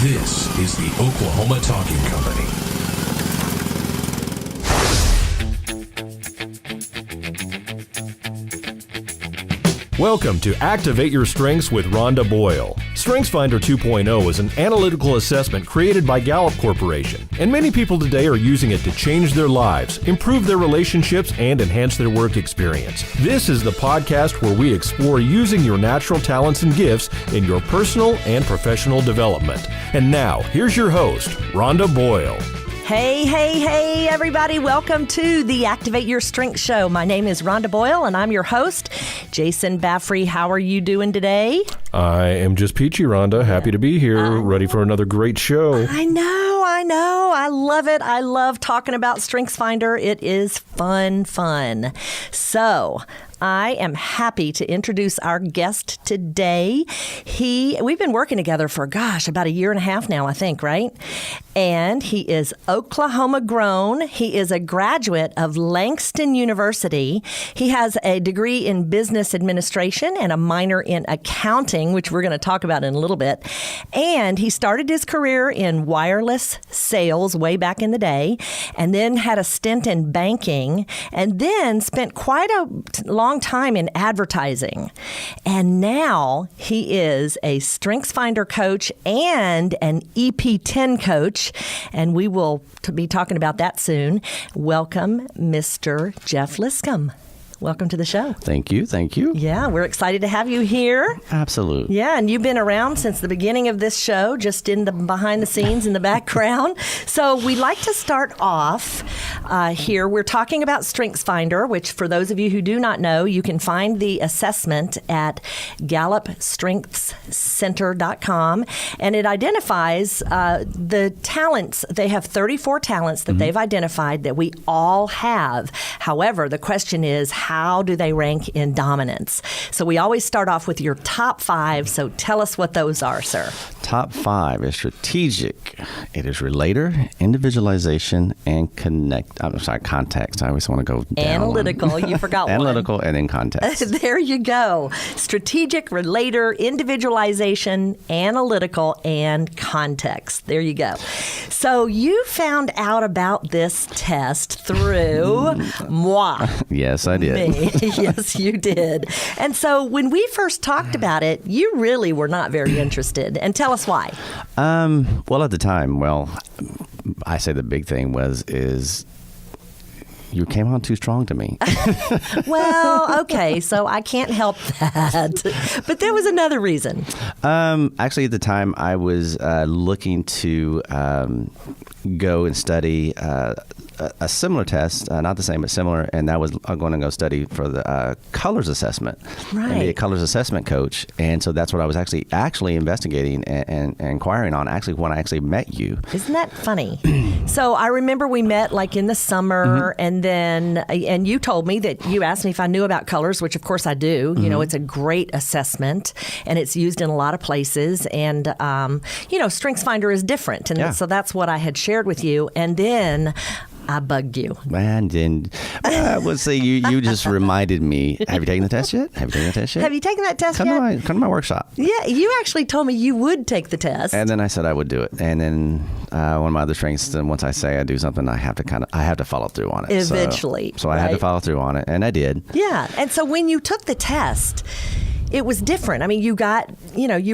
This is the Oklahoma Talking Company. Welcome to Activate Your Strengths with Rhonda Boyle. StrengthsFinder 2.0 is an analytical assessment created by Gallup Corporation, and many people today are using it to change their lives, improve their relationships, and enhance their work experience. This is the podcast where we explore using your natural talents and gifts in your personal and professional development. And now, here's your host, Rhonda Boyle. Hey, everybody. Welcome to the Activate Your Strengths show. My name is Rhonda Boyle, and I'm your host, Jason Baffrey. How are you doing today? I am just peachy, Rhonda. Happy to be here, ready for another great show. I know. I love it. I love talking about StrengthsFinder. It is fun. So, I am happy to introduce our guest today. We've been working together for, about a year and a half now, I think, right? And he is Oklahoma grown. He is a graduate of Langston University. He has a degree in business administration and a minor in accounting, which we're going to talk about in a little bit. And he started his career in wireless sales way back in the day, and then had a stint in banking, and then spent quite a long time in advertising. And now he is a StrengthsFinder coach and an EP19 coach, and we will be talking about that soon. Welcome, Mr. Jeff Liscum. Welcome to the show. Thank you. Yeah, we're excited to have you here. Absolutely. Yeah, and you've been around since the beginning of this show, just in the behind the scenes in the background. So we like to start off here. We're talking about StrengthsFinder, which for those of you who do not know, you can find the assessment at GallupStrengthsCenter.com, and it identifies the talents. They have 34 talents that they've identified that we all have. However, the question is, how do they rank in dominance? So we always start off with your top 5. So tell us what those are, sir. Top 5 is strategic. It is relator, individualization, and context. I always want to go down. Analytical. You forgot one. Analytical and in context. There you go. Strategic, relator, individualization, analytical, and context. There you go. So you found out about this test through moi. Yes, I did. Yes, you did. And so when we first talked about it, you really were not very interested. And tell us why. Well, at the time, I say the big thing is you came on too strong to me. Well, okay, so I can't help that. But there was another reason. Actually, at the time, I was looking to go and study a similar test, not the same, but similar, and that was going to go study for the colors assessment. Right. And be a colors assessment coach. And so that's what I was actually investigating and inquiring on, actually, when I actually met you. Isn't that funny? So I remember we met like in the summer, and you told me that you asked me if I knew about colors, which of course I do. You know, it's a great assessment, and it's used in a lot of places. And, StrengthsFinder is different. And so that's what I had shared with you. And then I bugged you. And then I would say you just reminded me. Have you taken the test yet? Have you taken that test yet? yet? Come to my workshop. Yeah, you actually told me you would take the test. And then I said I would do it. And then one of my other strengths, and once I say I do something, I have to follow through on it. Eventually. So I had to follow through on it, and I did. Yeah. And so when you took the test, it was different. I mean, you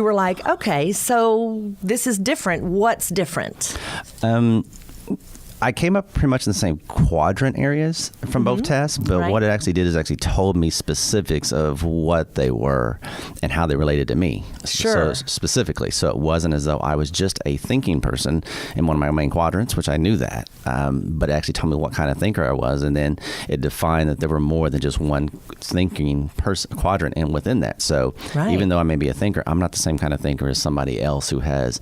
were like, okay, so this is different. What's different? I came up pretty much in the same quadrant areas from both tests, but what it actually did is actually told me specifics of what they were and how they related to me. Sure. So specifically. So it wasn't as though I was just a thinking person in one of my main quadrants, which I knew that, but it actually told me what kind of thinker I was, and then it defined that there were more than just one thinking quadrant and within that. So even though I may be a thinker, I'm not the same kind of thinker as somebody else who has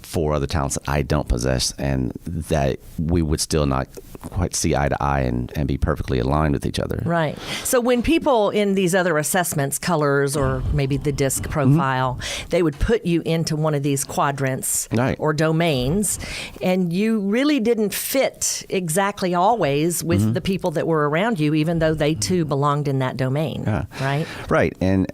4 other talents that I don't possess, and that we we would still not quite see eye to eye and be perfectly aligned with each other. Right. So when people in these other assessments, colors or maybe the disc profile, they would put you into one of these quadrants or domains, and you really didn't fit exactly always with the people that were around you, even though they too belonged in that domain. Right? Right. And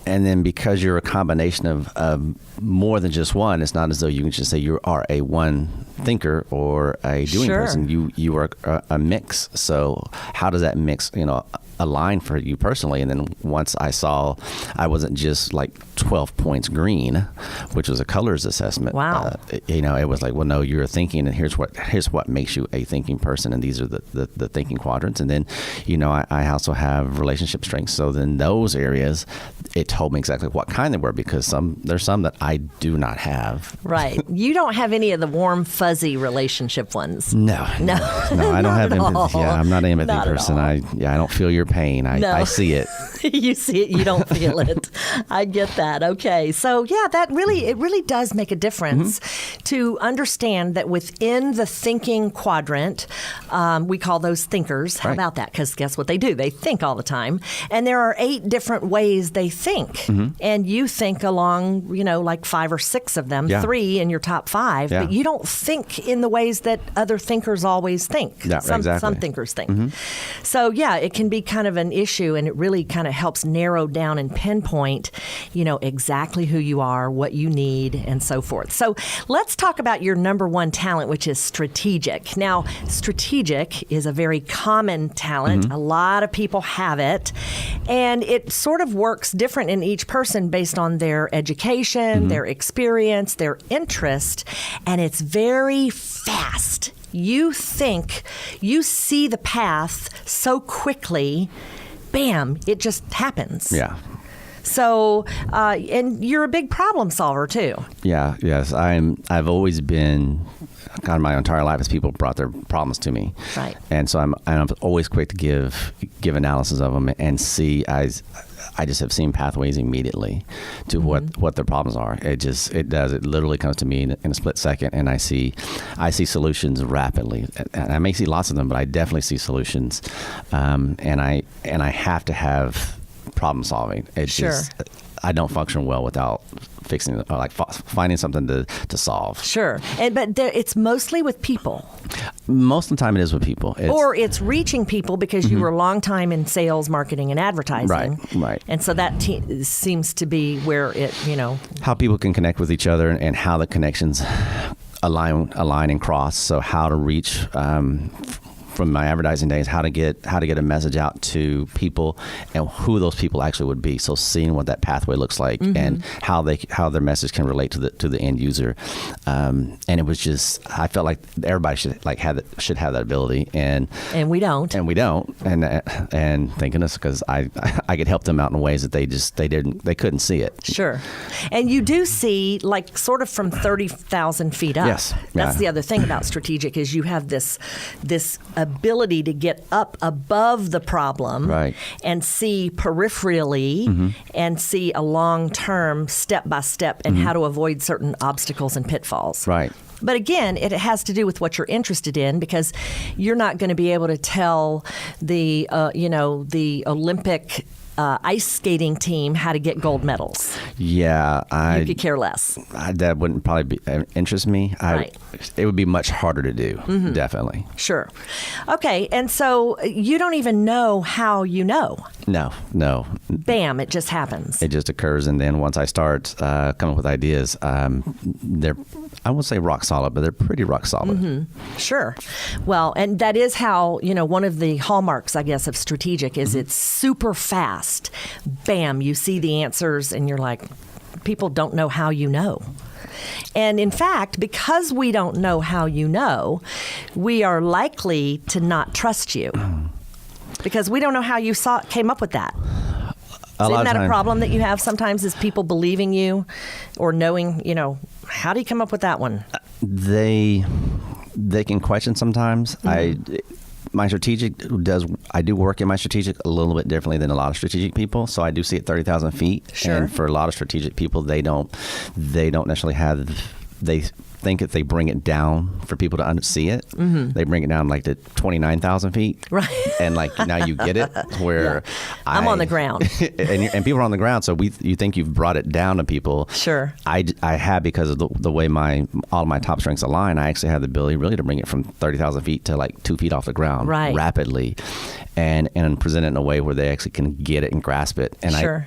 then because you're a combination of more than just one, it's not as though you can just say you are a one thinker or a doing person. You are a mix. So how does that mix, align for you personally? And then once I saw I wasn't just like 12 points green, which was a colors assessment. Wow. It was like, well, no, you're thinking, and here's what makes you a thinking person, and these are the thinking quadrants. And then, I also have relationship strengths. So then those areas, it told me exactly what kind they were, because there's some that I do not have. Right. You don't have any of the warm, fuzzy relationship ones. No, I don't have empathy. Yeah, I'm not an empathy person. I don't feel your pain. I see it. You see it, you don't feel it. I get that. Okay. So yeah, it really does make a difference to understand that within the thinking quadrant, we call those thinkers. How about that? Because guess what they do? They think all the time. And there are 8 different ways they think. And you think along, like 5 or 6 of them, 3 in your top 5, but you don't think in the ways that other thinkers always think. Yeah, exactly. Some thinkers think. So yeah, it can be kind of an issue, and it really kind of helps narrow down and pinpoint, exactly who you are, what you need, and so forth. So let's talk about your number 1 talent, which is strategic. Now, strategic is a very common talent. A lot of people have it, and it sort of works different in each person based on their education, their experience, their interest, and it's very fast. You think, you see the path so quickly, bam, it just happens. Yeah. So, and you're a big problem solver too. Yeah. Yes. I've always been, kind of my entire life, as people brought their problems to me. Right. And so I'm always quick to give analysis of them and see. I just have seen pathways immediately to what their problems are. It literally comes to me in a split second, and I see solutions rapidly. And I may see lots of them, but I definitely see solutions. And I have to have problem solving. I don't function well without fixing it, or like finding something to solve. Sure. But it's mostly with people. Most of the time it is with people. Or it's reaching people because you were a long time in sales, marketing, and advertising. Right. And so that seems to be where it, how people can connect with each other and how the connections align and cross. So how to reach, from my advertising days, how to get a message out to people and who those people actually would be. So seeing what that pathway looks like and how their message can relate to the end user. And it was just, I felt like everybody should have that ability, and we don't. And thank goodness, because I could help them out in ways that they couldn't see it. Sure. And you do see, like, sort of from 30,000 feet up. Yes. That's the other thing about strategic, is you have this ability to get up above the problem and see peripherally and see a long-term, step-by-step, and how to avoid certain obstacles and pitfalls. Right. But again, it has to do with what you're interested in, because you're not going to be able to tell the Olympic ice skating team how to get gold medals. Yeah, you could care less. That wouldn't probably interest me. Right. It would be much harder to do, definitely. Sure. Okay, and so you don't even know how you know. No. Bam, it just happens. It just occurs, and then once I start coming up with ideas, they're, I won't say rock solid, but they're pretty rock solid. Sure. Well, and that is how, one of the hallmarks, I guess, of strategic is it's super fast. Bam, you see the answers, and you're like, people don't know how you know. And in fact, because we don't know how you know, we are likely to not trust you, because we don't know how you came up with that. Isn't that a problem that you have sometimes, is people believing you or knowing, how do you come up with that one? They can question sometimes. My strategic I do work in my strategic a little bit differently than a lot of strategic people. So I do see it 30,000 feet. Sure. And for a lot of strategic people, they don't necessarily have they think if they bring it down for people to see it, they bring it down like to 29,000 feet. Right. And like now you get it where I'm on the ground. and people are on the ground. So you think you've brought it down to people. Sure. I have, because of the way all of my top strengths align, I actually have the ability really to bring it from 30,000 feet to like 2 feet off the ground rapidly and present it in a way where they actually can get it and grasp it. And sure.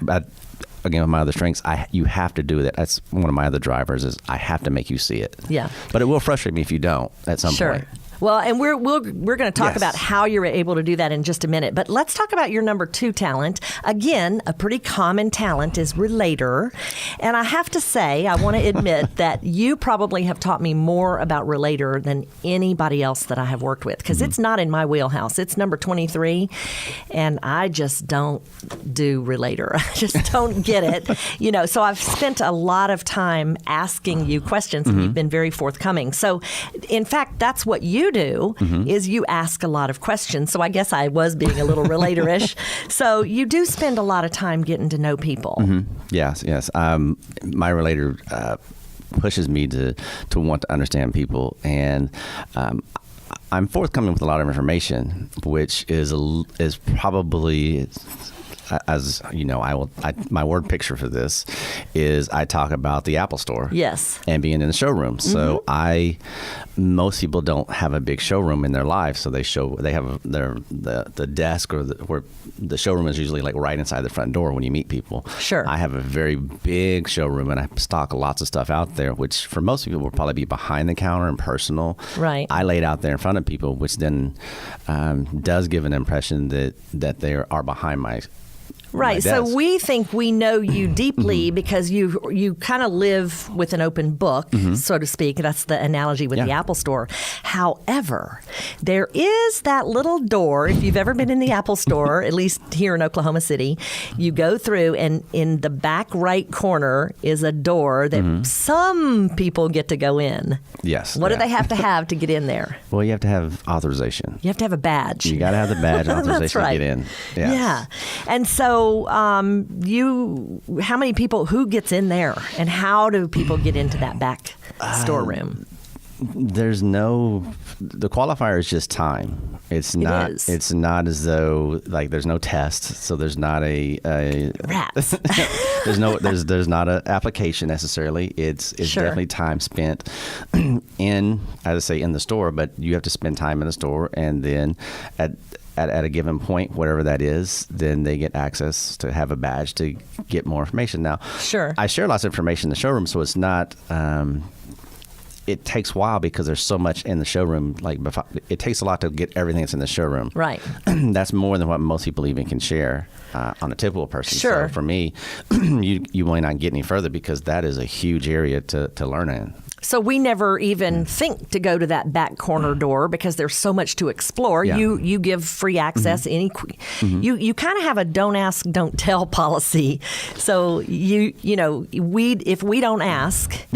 Again, with my other strengths, you have to do that. That's one of my other drivers is I have to make you see it. Yeah. But it will frustrate me if you don't at some point. Well, and we're going to talk about how you're able to do that in just a minute. But let's talk about your number 2 talent. Again, a pretty common talent is relator. And I have to say, I want to admit that you probably have taught me more about relator than anybody else that I have worked with, because it's not in my wheelhouse. It's number 23, and I just don't do relator. I just don't get it. So I've spent a lot of time asking you questions, and you've been very forthcoming. So, in fact, that's what you do, is you ask a lot of questions. So I guess I was being a little relator-ish. So you do spend a lot of time getting to know people. Yes. My relator pushes me to want to understand people, and I'm forthcoming with a lot of information, which is probably, as you know, my word picture for this is I talk about the Apple Store. Yes. And being in the showroom. So most people don't have a big showroom in their life, so they have the desk where the showroom is usually like right inside the front door when you meet people. Sure. I have a very big showroom, and I stock lots of stuff out there, which for most people will probably be behind the counter and personal. Right. I lay it out there in front of people, which then does give an impression that they are behind my Right. So we think we know you deeply because you kind of live with an open book, so to speak. That's the analogy with the Apple Store. However, there is that little door. If you've ever been in the Apple Store, at least here in Oklahoma City, you go through, and in the back right corner is a door that some people get to go in. Yes. What do they have to get in there? Well, you have to have authorization. You have to have a badge. You got to have the badge authorization That's right. to get in. Yes. Yeah. And so how many people, who gets in there, and how do people get into that back storeroom? The qualifier is just time. It's not as though like there's no test, so there's not a rats. there's not an application necessarily. It's definitely time spent in the store, but you have to spend time in the store, and then at a given point, whatever that is, then they get access to have a badge to get more information. Now, sure, I share lots of information in the showroom, so it's not. It takes a while because there's so much in the showroom. Like it takes a lot to get everything that's in the showroom. Right. That's more than what most people even can share on a typical person. Sure. So for me, you might not get any further because that is a huge area to learn in. So we never even think to go to that back corner door because there's so much to explore. Yeah. You give free access. You kind of have a don't ask, don't tell policy. So if we don't ask,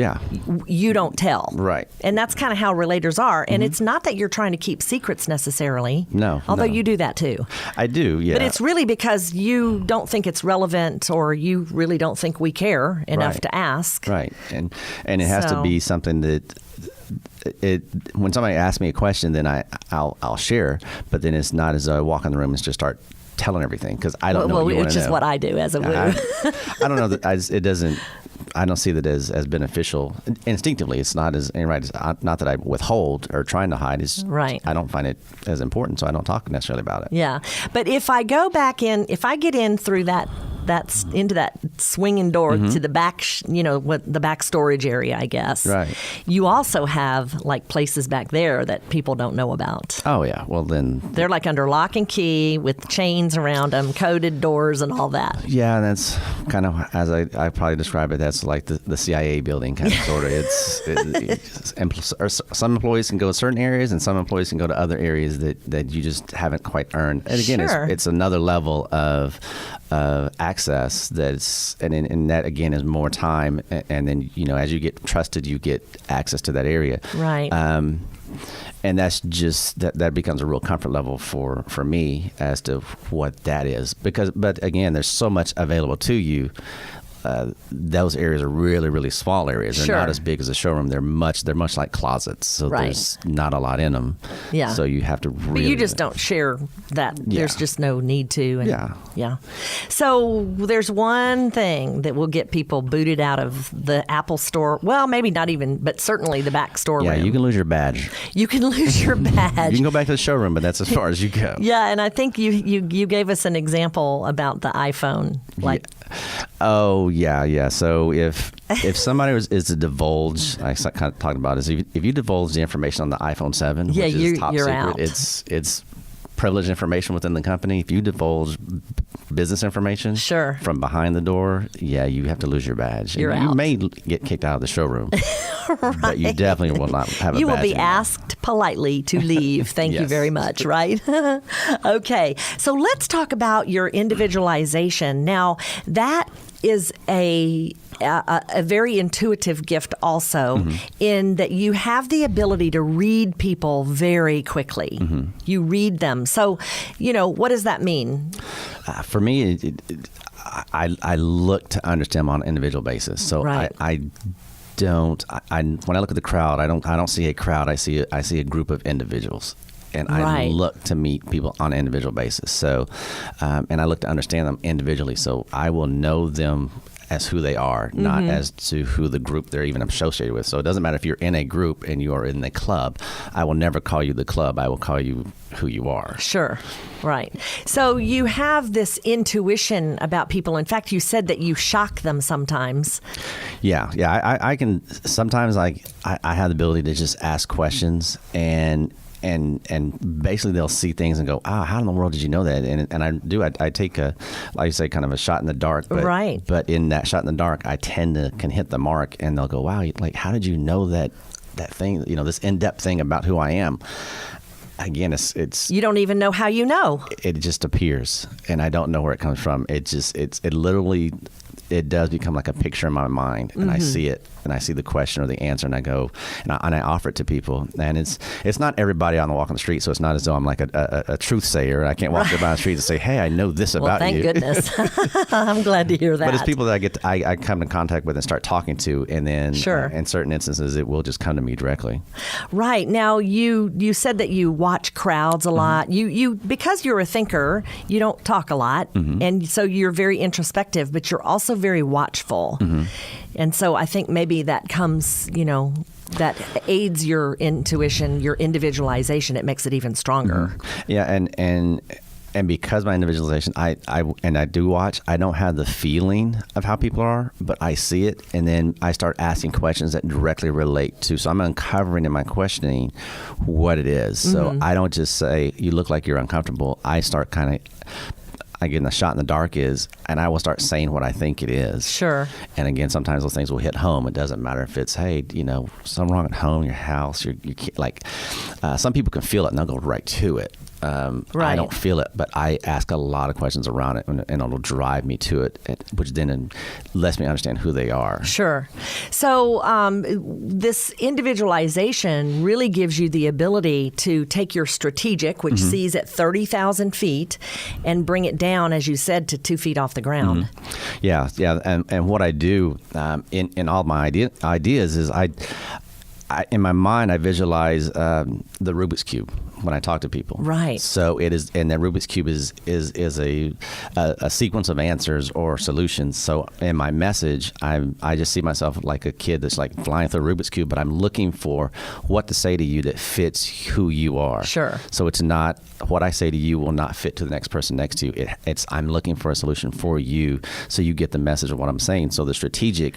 you don't tell. Right. And that's kind of how relators are. And it's not that you're trying to keep secrets necessarily. No. Although you do that too. I do. Yeah. But it's really because you don't think it's relevant, or you really don't think we care enough to ask. Right. And it has to be something that when somebody asks me a question, then I'll share, but then it's not as though I walk in the room and just start telling everything because I don't know what you want to know. Which is what I do as a woo. I don't know that it doesn't. I don't see that as beneficial. Instinctively, it's not as right. It's not that I withhold or trying to hide. It's right. I don't find it as important, so I don't talk necessarily about it. Yeah, but if I go back in, if I get in through that's into that swinging door to the back, the back storage area, I guess. Right. You also have like places back there that people don't know about. Oh yeah. Well then. They're like under lock and key with chains around them, coded doors and all that. Yeah, and that's kind of as I probably describe it. That's like the CIA building kind of sort of. Some employees can go to certain areas, and some employees can go to other areas that you just haven't quite earned. And again, it's another level of access and that again is more time, and then as you get trusted, you get access to that area. Right. And that's just that becomes a real comfort level for me as to what that is, but again, there's so much available to you. those areas are really, really small areas. They're Sure. not as big as a showroom. They're much like closets. So Right. there's not a lot in them. Yeah. So you have to really. But you just don't share that. Yeah. There's just no need to. And, Yeah. Yeah. So there's one thing that will get people booted out of the Apple store. Well, maybe not even, but certainly the back store Yeah, room. you can lose your badge. You can lose your badge. You can go back to the showroom, but that's as far as you go. Yeah, and I think you gave us an example about the iPhone. Like, Oh yeah. So if somebody is to divulge, I kind of talked about is if you divulge the information on the iPhone 7, Yeah, which is top you're secret, out. it's privileged information within the company. If you divulge business information Sure. from behind the door, yeah, you have to lose your badge. You're And you out. may get kicked out of the showroom, but you definitely will not have a badge. you will be anymore. asked politely to leave. Thank you Yes. very much, right? Okay, so let's talk about your individualization. Now, that is a very intuitive gift also, in that you have the ability to read people very quickly. You read them. So, what does that mean? For me, I look to understand them on an individual basis. So Right. I don't. When I look at the crowd, I don't see a crowd. I see a group of individuals. And I Right. look to meet people on an individual basis. So, and I look to understand them individually. So I will know them as who they are, not as to who the group they're even associated with. So it doesn't matter if you're in a group and you are in the club. I will never call you the club. I will call you who you are. Sure. Right. So you have this intuition about people. In fact, you said that you shock them sometimes. Yeah. I can sometimes I have the ability to just ask questions and basically they'll see things and go, how in the world did you know that? And I take a, like you say, kind of a shot in the dark. But, Right. But in that shot in the dark, I can hit the mark, and they'll go, wow, like, how did you know that thing, this in-depth thing about who I am? Again, it's You don't even know how you know. it just appears, and I don't know where it comes from. It literally, it does become like a picture in my mind, and I see it, and I see the question or the answer, and I go, and I offer it to people. And it's not everybody on the walk on the street, so it's not as though I'm like a truth sayer. I can't walk down the street and say, hey, I know this Well, about thank you. goodness. I'm glad to hear that. But it's people that I come in contact with and start talking to, and then Sure. in certain instances, it will just come to me directly. Right. Now, you said that you watch crowds a lot. You because you're a thinker, you don't talk a lot, and so you're very introspective, but you're also very watchful. And so I think maybe that comes, that aids your intuition, your individualization. It makes it even stronger. Yeah, and because my individualization, I do watch. I don't have the feeling of how people are, but I see it, and then I start asking questions that directly relate to. So I'm uncovering in my questioning what it is. So I don't just say, "You look like you're uncomfortable." I start again, the shot in the dark is, and I will start saying what I think it is. Sure. And again, sometimes those things will hit home. It doesn't matter if it's, hey, something wrong at home, your house, your like. Some people can feel it and they'll go right to it. I Right. don't feel it, but I ask a lot of questions around it, and it'll drive me to it, which then lets me understand who they are. Sure. So this individualization really gives you the ability to take your strategic, which sees at 30,000 feet, and bring it down, as you said, to 2 feet off the ground. Yeah, and what I do in all my ideas is I in my mind I visualize the Rubik's Cube when I talk to people. Right. So it is, and the Rubik's Cube is a sequence of answers or solutions. So in my message, I just see myself like a kid that's like flying through a Rubik's Cube, but I'm looking for what to say to you that fits who you are. Sure. So it's not what I say to you will not fit to the next person next to you. I'm looking for a solution for you, so you get the message of what I'm saying. So the strategic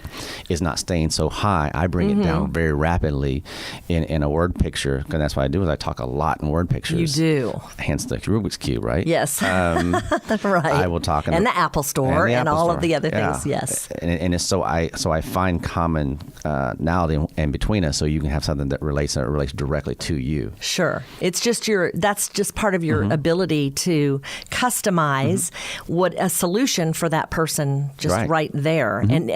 is not staying so high. I bring it down very rapidly in a word picture, because that's what I do. Is I talk a lot in word pictures. You do. Hence the Rubik's Cube, right? Yes. Right. I will talk and the Apple Store and, Apple all Store. of the other Yeah. things. Yes. And it's so I find commonality in between us, so you can have something that relates directly to you. Sure. It's just that's just part of your ability to customize what a solution for that person just right there. And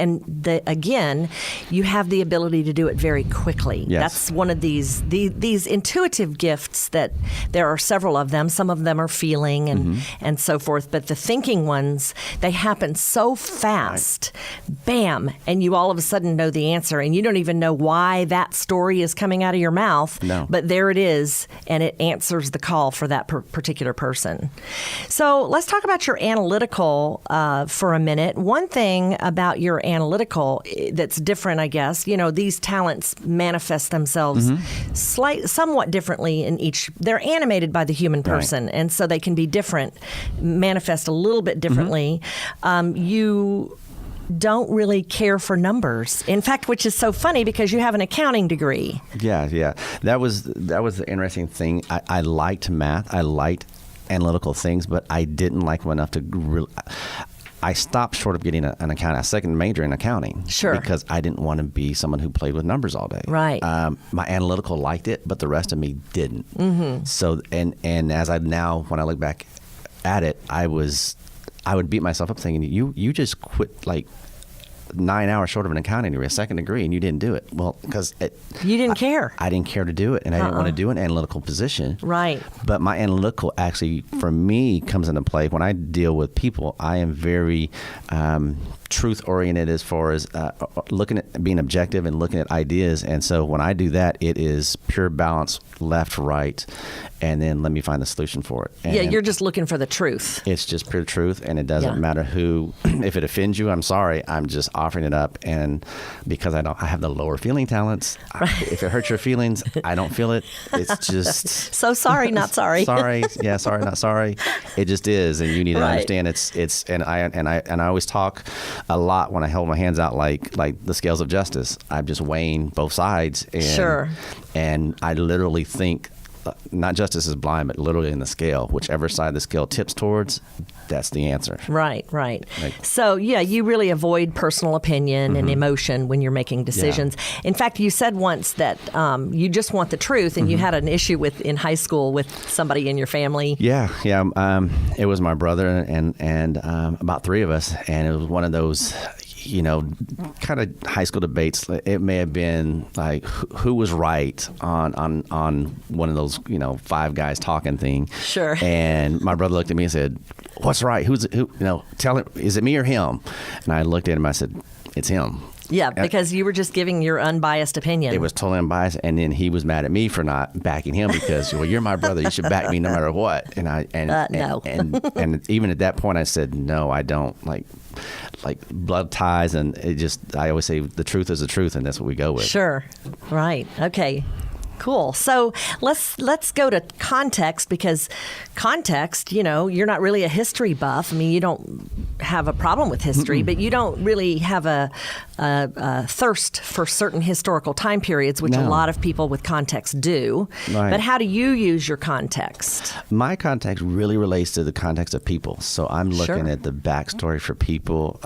again, you have the ability to do it very quickly. exactly. Yes. That's one of these intuitive gifts that there are several of them. Some of them are feeling and so forth, but the thinking ones, they happen so fast, bam, and you all of a sudden know the answer, and you don't even know why that story is coming out of your mouth. No. But there it is, and it answers the call for that particular person. So let's talk about your analytical for a minute. One thing about your analytical that's different, I guess, these talents manifest themselves somewhat differently in each. They're animated by the human person, and so they can be different, manifest a little bit differently. You don't really care for numbers. In fact, which is so funny because you have an accounting degree. Yeah. That was the interesting thing. I liked math. I liked analytical things, but I didn't like them enough to really. I stopped short of getting a second major in accounting. Sure. Because I didn't want to be someone who played with numbers all day. Right. My analytical liked it, but the rest of me didn't. So, and as when I look back at it, I would beat myself up thinking, you just quit like 9 hours short of an accounting degree, a second degree, and you didn't do it. Well, because you didn't care. I didn't care to do it, and I didn't want to do an analytical position. Right. But my analytical actually, for me, comes into play when I deal with people. I am very truth-oriented as far as looking at being objective and looking at ideas. And so when I do that, it is pure balance, left, right, and then let me find the solution for it. And you're just looking for the truth. It's just pure truth, and it doesn't matter who. If it offends you, I'm sorry. I'm just offering it up, and because I have the lower feeling talents. If it hurts your feelings, I don't feel it. It's just so sorry, not sorry. Sorry, yeah, sorry, not sorry. It just is, and you need to understand it's. And I always talk a lot when I hold my hands out like the scales of justice. I'm just weighing both sides, and and I literally think. Not justice is blind, but literally in the scale. Whichever side the scale tips towards, that's the answer. Right. So, you really avoid personal opinion and emotion when you're making decisions. Yeah. In fact, you said once that you just want the truth, and you had an issue in high school with somebody in your family. Yeah. It was my brother and about three of us, and it was one of those. Kind of high school debates. It may have been like who was right on one of those, five guys talking thing. Sure. And my brother looked at me and said, "What's right? Who? Tell him. Is it me or him?" And I looked at him. I said, "It's him." Yeah, because you were just giving your unbiased opinion. It was totally unbiased, and then he was mad at me for not backing him because, well, you're my brother. You should back me no matter what. And no. and even at that point, I said, no, I don't like blood ties, and I always say the truth is the truth, and that's what we go with. Sure, right, okay. Cool. So let's go to context, because context, you're not really a history buff. I mean, you don't have a problem with history, but you don't really have a thirst for certain historical time periods, which a lot of people with context do. Right. But how do you use your context? My context really relates to the context of people. So I'm looking at the backstory for people.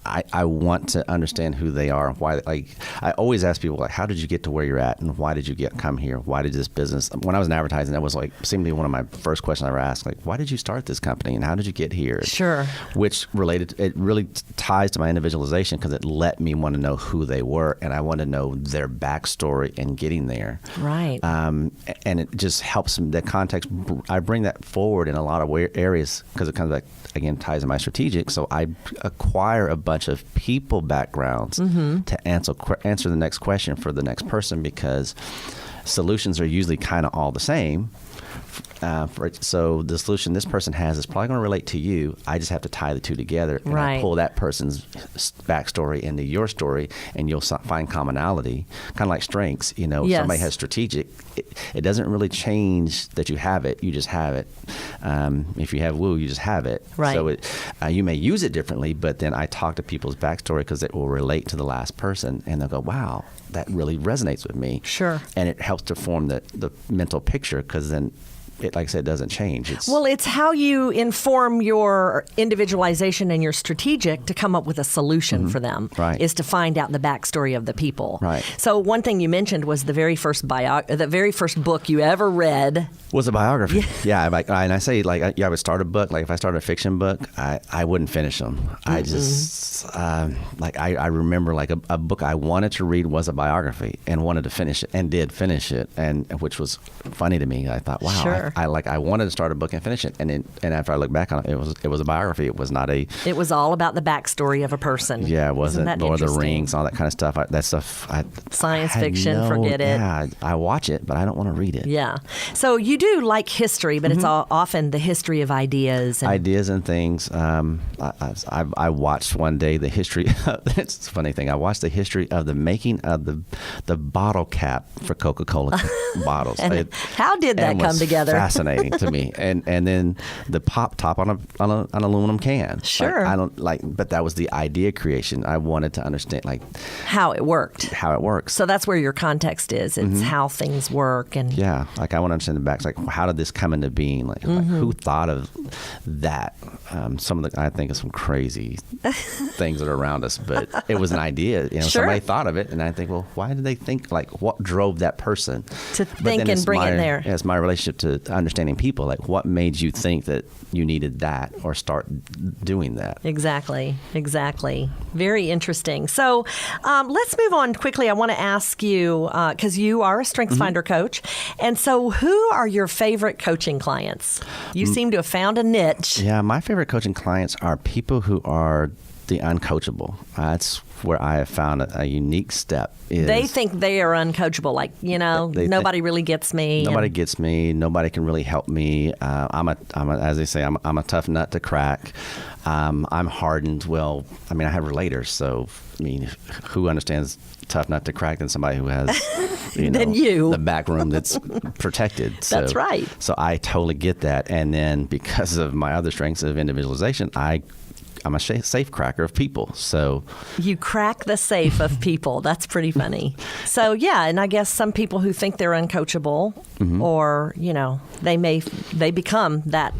I want to understand who they are. Why? I always ask people, how did you get to where you're at, and why did you come here? Why did this business? When I was in advertising, that was seemed to be one of my first questions I ever asked. Why did you start this company, and how did you get here? Sure. Which it really ties to my individualization, because it let me want to know who they were, and I want to know their backstory in getting there. Right. And it just helps that context. I bring that forward in a lot of areas because it comes back again, ties to my strategic. So I acquire a bunch of people backgrounds to answer the next question for the next person, because solutions are usually kind of all the same. So the solution this person has is probably going to relate to you. I just have to tie the two together, and I pull that person's backstory into your story, and you'll find commonality, kind of like strengths. Somebody has strategic. It doesn't really change that you have it. You just have it. If you have woo, you just have it. Right. So you may use it differently, but then I talk to people's backstory because it will relate to the last person, and they'll go, wow, that really resonates with me. Sure. And it helps to form the mental picture, because then it, like I said, doesn't change. It's how you inform your individualization and your strategic to come up with a solution for them. Right. Is to find out the backstory of the people. Right. So one thing you mentioned was the very first book you ever read was a biography. Yeah, and I say I would start a book. Like if I started a fiction book, I wouldn't finish them. I just I remember like a book I wanted to read was a biography and wanted to finish it and did finish it, and which was funny to me. I thought, wow, sure. I wanted to start a book and finish it, and after I look back on it, it was a biography. It was not a. It was all about the backstory of a person. Yeah, it wasn't Lord of the Rings, all that kind of stuff. That stuff. Science fiction, forget it. Yeah, I watch it, but I don't want to read it. Yeah. So you do like history, but it's often the history of ideas. Ideas and things. I watched one day the history. It's a funny thing. I watched the history of the making of the bottle cap for Coca-Cola bottles. How did that come together? Fascinating to me. And then the pop top on an aluminum can. Sure. But that was the idea creation. I wanted to understand how it worked. How it works. So that's where your context is. It's how things work. And yeah, I want to understand the backs. How did this come into being? Like who thought of that? I think of some crazy things that are around us, but it was an idea. Sure. Somebody thought of it, and I think, well, why did they think? Like, what drove that person to think and bring it there? It's my relationship to understanding people. Like, what made you think that you needed that or start doing that? Exactly. Very interesting. So let's move on quickly. I want to ask you, because you are a StrengthsFinder coach, and so who are your favorite coaching clients? You seem to have found a niche. Yeah, my favorite coaching clients are people who are the uncoachable. That's where I have found a unique step. They think they are uncoachable. Like, nobody really gets me. Nobody gets me. Nobody can really help me. As they say, I'm a tough nut to crack. I'm hardened. Well, I have relators. So, who understands tough nut to crack than somebody who has, the back room that's protected. That's right. So I totally get that. And then because of my other strengths of individualization, I'm a safe cracker of people. So you crack the safe of people. That's pretty funny. So yeah, and I guess some people who think they're uncoachable, or they become that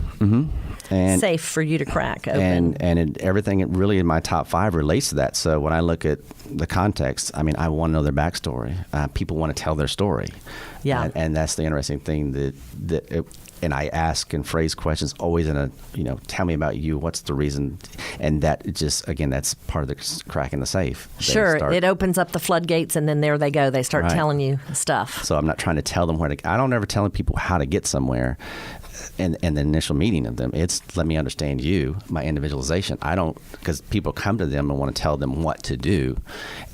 safe for you to crack open. And everything really in my top 5 relates to that. So when I look at the context, I want to know their backstory. People want to tell their story. Yeah, and that's the interesting thing and I ask and phrase questions always in a, tell me about you. What's the reason? And that just, again, that's part of the crack in the safe. Sure. It opens up the floodgates, and then there they go. They start telling you stuff. So I'm not trying to tell them I don't ever tell people how to get somewhere. And the initial meeting of them, it's let me understand you, my individualization. Because people come to them and want to tell them what to do,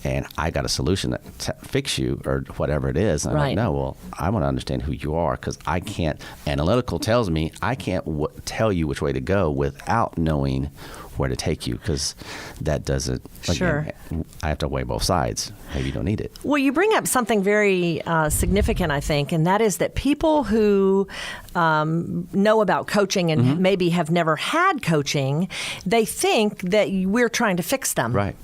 and I got a solution to fix you or whatever it is. And I'm like, no, well, I want to understand who you are, because I can't. Analytical tells me I can't tell you which way to go without knowing where to take you, because that doesn't. Sure. Again, I have to weigh both sides. Maybe you don't need it. Well, you bring up something very significant, I think, and that is that people who know about coaching and maybe have never had coaching, they think that we're trying to fix them. Right.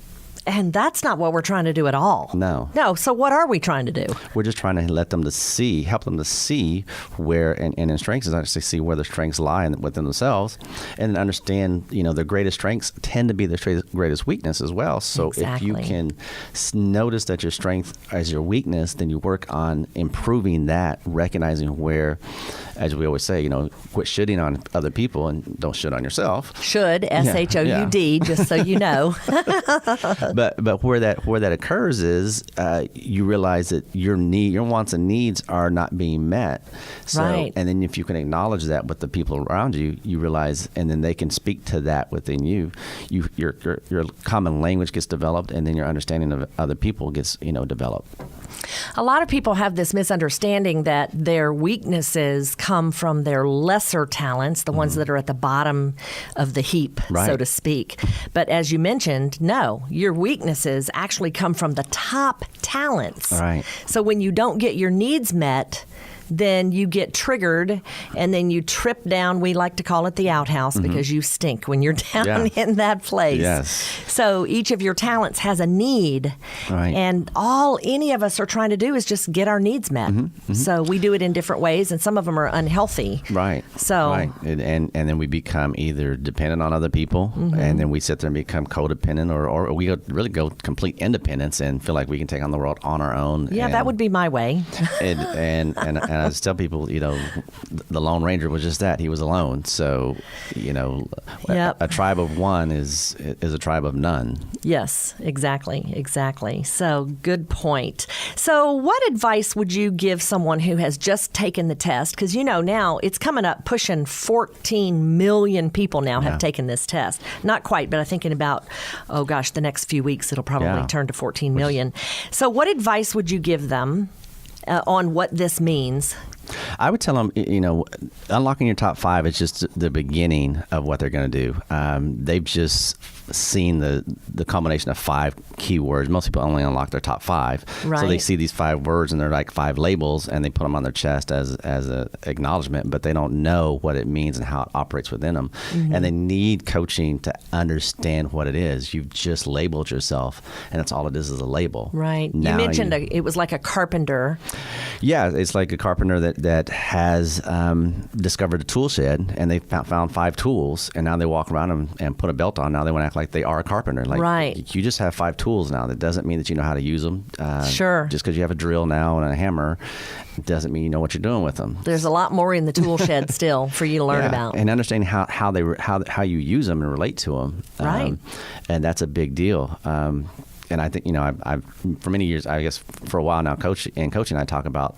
And that's not what we're trying to do at all. No. So what are we trying to do? We're just trying to help them to see where, and in strengths is actually see where their strengths lie within themselves, and understand, their greatest strengths tend to be their greatest weakness as well. So if you can notice that your strength is your weakness, then you work on improving that, recognizing where, as we always say, quit shitting on other people and don't shit on yourself. Should, SHOUD, just so you know. But where that occurs is you realize that your wants and needs are not being met. So, right. And then if you can acknowledge that with the people around you, you realize, and then they can speak to that within you. Your common language gets developed, and then your understanding of other people gets developed. A lot of people have this misunderstanding that their weaknesses come from their lesser talents, the ones that are at the bottom of the heap, so to speak. But as you mentioned, no, your weaknesses actually come from the top talents. Right. So when you don't get your needs met, then you get triggered and then you trip down. We like to call it the outhouse because you stink when you're down in that place. Yes. So each of your talents has a need. Right. And all any of us are trying to do is just get our needs met. So we do it in different ways, and some of them are unhealthy. Right. So right. And then we become either dependent on other people, and then we sit there and become codependent, or we really go complete independence and feel like we can take on the world on our own. Yeah, that would be my way. and I just tell people, the Lone Ranger was just that. He was alone. So, a tribe of one is a tribe of none. Yes, exactly. So good point. So what advice would you give someone who has just taken the test? Because now it's coming up, pushing 14 million people now have taken this test. Not quite, but I think in about, the next few weeks it'll probably turn to 14 million. So what advice would you give them on what this means? I would tell them, unlocking your top 5 is just the beginning of what they're going to do. They've just seen the combination of 5 keywords. Most people only unlock their top 5. Right. So they see these 5 words and they're like 5 labels, and they put them on their chest as a acknowledgement, but they don't know what it means and how it operates within them. And they need coaching to understand what it is. You've just labeled yourself, and that's all it is a label. Right. Now you mentioned it was like a carpenter. Yeah, it's like a carpenter that has discovered a tool shed, and they found 5 tools, and now they walk around and put a belt on. Now they want to act like they are a carpenter. Like, right. You just have 5 tools now. That doesn't mean that you know how to use them. Sure. Just because you have a drill now and a hammer doesn't mean you know what you're doing with them. There's a lot more in the tool shed still for you to learn about. And understanding how you use them and relate to them. Right. And that's a big deal. And I think, I've for many years, I guess for a while now, coaching, I talk about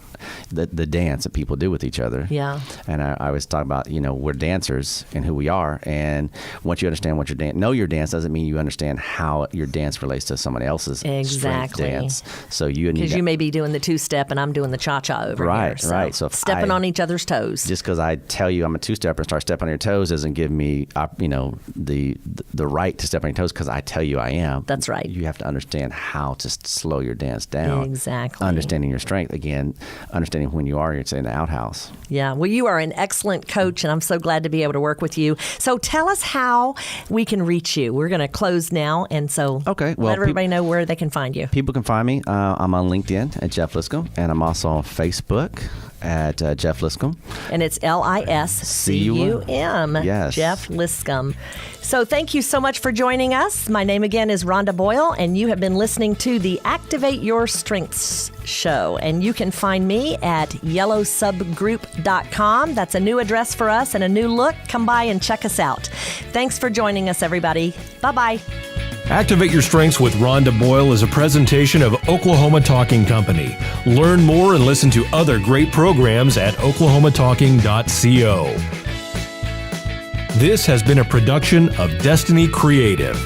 the dance that people do with each other. Yeah. And I always talk about, we're dancers and who we are. And once you understand what know your dance doesn't mean you understand how your dance relates to somebody else's strength dance. So because you may be doing the 2-step and I'm doing the cha-cha over here. So right. So stepping on each other's toes. Just because I tell you I'm a 2-stepper and start stepping on your toes doesn't give me, the right to step on your toes because I tell you I am. That's right. You have to understand how to slow your dance down. Exactly. Understanding your strength. Again, understanding when you're in the outhouse. Yeah. Well, you are an excellent coach, and I'm so glad to be able to work with you. So tell us how we can reach you. We're going to close now, and so let everybody know where they can find you. People can find me. I'm on LinkedIn at Jeff Liscum, and I'm also on Facebook at Jeff Liscum. And it's Liscum. Yes. Jeff Liscum. So thank you so much for joining us. My name again is Rhonda Boyle, and you have been listening to the Activate Your Strengths show. And you can find me at yellowsubgroup.com. That's a new address for us and a new look. Come by and check us out. Thanks for joining us, everybody. Bye-bye. Activate Your Strengths with Rhonda Boyle is a presentation of Oklahoma Talking Company. Learn more and listen to other great programs at oklahomatalking.co. This has been a production of Destiny Creative.